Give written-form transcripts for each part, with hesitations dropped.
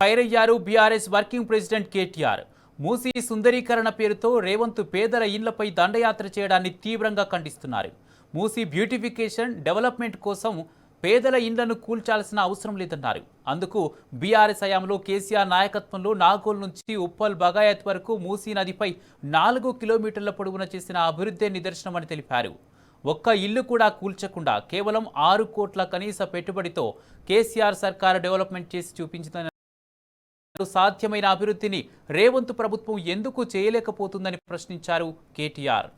ఫైరయ్యారు BRS working president KTR. Musi సుందరీకరణ పేరుతో రేవంత్ పేదల ఇళ్లపై దండయాత్ర చేయడాన్ని తీవ్రంగా ఖండిస్తున్నారు. మూసీ బ్యూటిఫికేషన్ డెవలప్మెంట్ కోసం పేదల ఇండ్లను కూల్చాల్సిన అవసరం లేదన్నారు. అందుకు బీఆర్ఎస్ హయాంలో కేసీఆర్ నాయకత్వంలో నాగోల్ నుంచి ఉప్పల్ బగాయత్ వరకు మూసీ నదిపై 4 కిలోమీటర్ల పొడవున చేసిన అభివృద్ధి నిదర్శనమని తెలిపారు. ఒక్క ఇల్లు కూడా కూల్చకుండా కేవలం 6 కోట్ల కనీస పెట్టుబడితో కేసీఆర్ సర్కారు డెవలప్మెంట్ చేసి చూపించిందని, సాధ్యమైన అభివృద్ధిని రేవంత్ ప్రభుత్వం ఎందుకు చేయలేకపోతుందని ప్రశ్నించారు కేటీఆర్.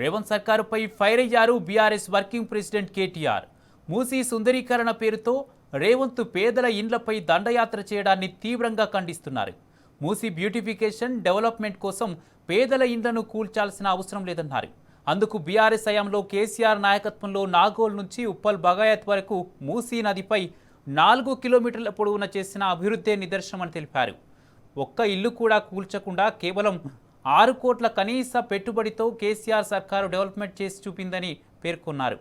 రేవంత్ సర్కారుపై ఫైర్ అయ్యారు BRS working president KTR. Musi సుందరీకరణ పేరుతో రేవంత్ పేదల ఇండ్లపై దండయాత్ర చేయడాన్ని తీవ్రంగా ఖండిస్తున్నారు. మూసీ బ్యూటిఫికేషన్ డెవలప్మెంట్ కోసం పేదల ఇండ్లను కూల్చాల్సిన అవసరం లేదన్నారు. అందుకు బీఆర్ఎస్ హయాంలో కేసీఆర్ నాయకత్వంలో నాగోల్ నుంచి ఉప్పల్ బగాయత్ వరకు మూసీ నదిపై 4 కిలోమీటర్ల పొడవున చేసిన అభివృద్ధి నిదర్శనమని తెలిపారు. ఒక్క ఇల్లు కూడా కూల్చకుండా కేవలం 6 కోట్ల కనీస పెట్టుబడితో కేసీఆర్ సర్కారు డెవలప్మెంట్ చేసి చూపిందని పేర్కొన్నారు.